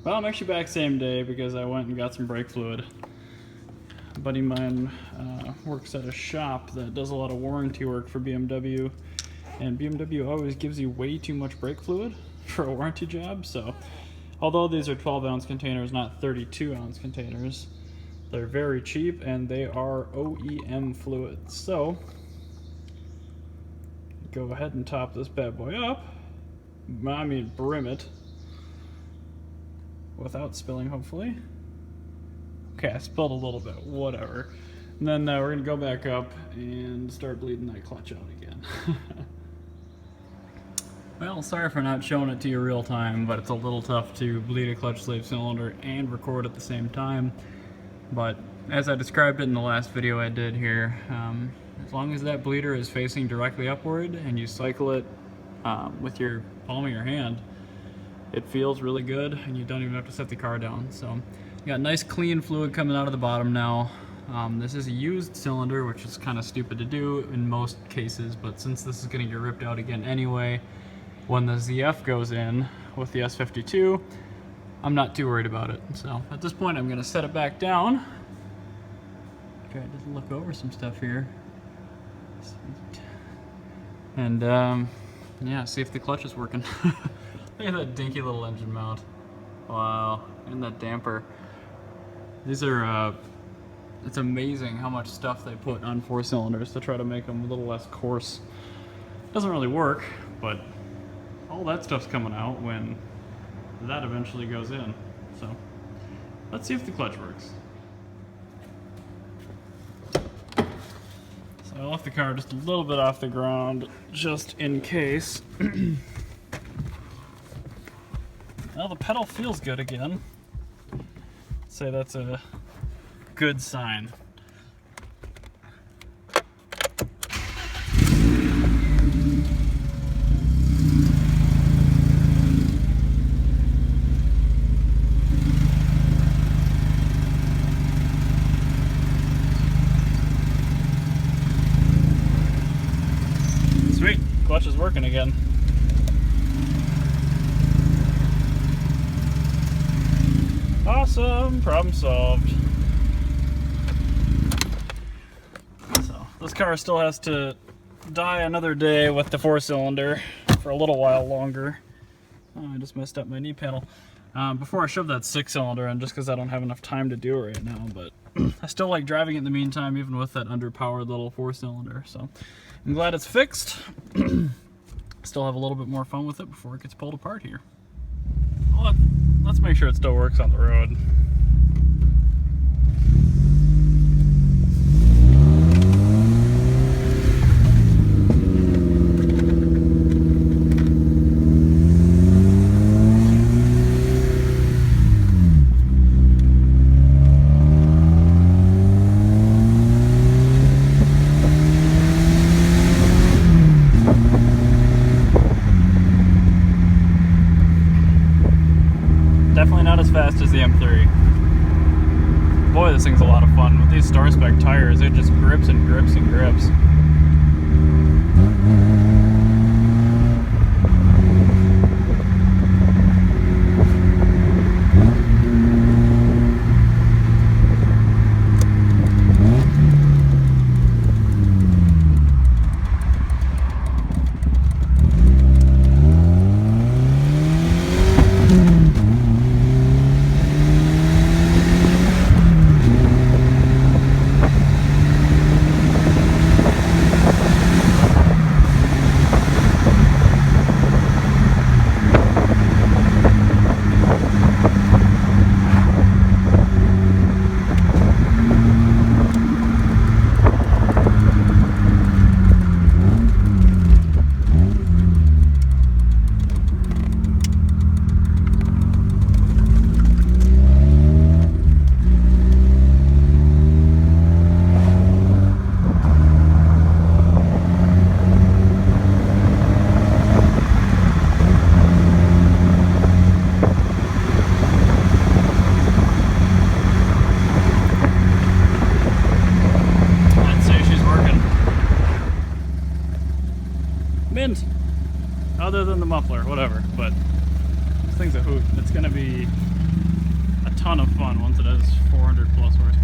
Well, I'm actually back same day because I went and got some brake fluid. A buddy of mine works at a shop that does a lot of warranty work for BMW, and BMW always gives you way too much brake fluid for a warranty job. So although these are 12-ounce containers, not 32-ounce containers, they're very cheap and they are OEM fluids. So go ahead and top this bad boy up. I mean, brim it without spilling, hopefully. Okay, I spilled a little bit, whatever. And then we're gonna go back up and start bleeding that clutch out again. Well, sorry for not showing it to you real time, but it's a little tough to bleed a clutch sleeve cylinder and record at the same time. But as I described it in the last video I did here, as long as that bleeder is facing directly upward and you cycle it with your palm of your hand, it feels really good and you don't even have to set the car down. So you got nice clean fluid coming out of the bottom now. This is a used cylinder, which is kind of stupid to do in most cases, but since this is going to get ripped out again anyway, when the ZF goes in with the S52, I'm not too worried about it. So at this point I'm going to set it back down. Try to look over some stuff here. Sweet. And yeah, see if the clutch is working. Look at that dinky little engine mount. Wow, and that damper. These are, it's amazing how much stuff they put on 4-cylinders to try to make them a little less coarse. Doesn't really work, but all that stuff's coming out when that eventually goes in. So let's see if the clutch works. So I left the car just a little bit off the ground just in case. Well, the pedal feels good again. I'd say that's a good sign. Sweet, clutch is working again. Awesome, problem solved. So this car still has to die another day with the 4-cylinder for a little while longer. Oh, I just messed up my knee panel. Before I shove that 6-cylinder in, just because I don't have enough time to do it right now, but I still like driving it in the meantime, even with that underpowered little 4-cylinder. So I'm glad it's fixed. Still have a little bit more fun with it before it gets pulled apart here. Well, let's make sure it still works on the road. Definitely not as fast as the M3. Boy, this thing's a lot of fun. With these Star Spec tires, it just grips and grips and grips. Mint, other than the muffler, whatever, but this thing's a hoot. It's gonna be ton of fun once it has 400 plus horsepower.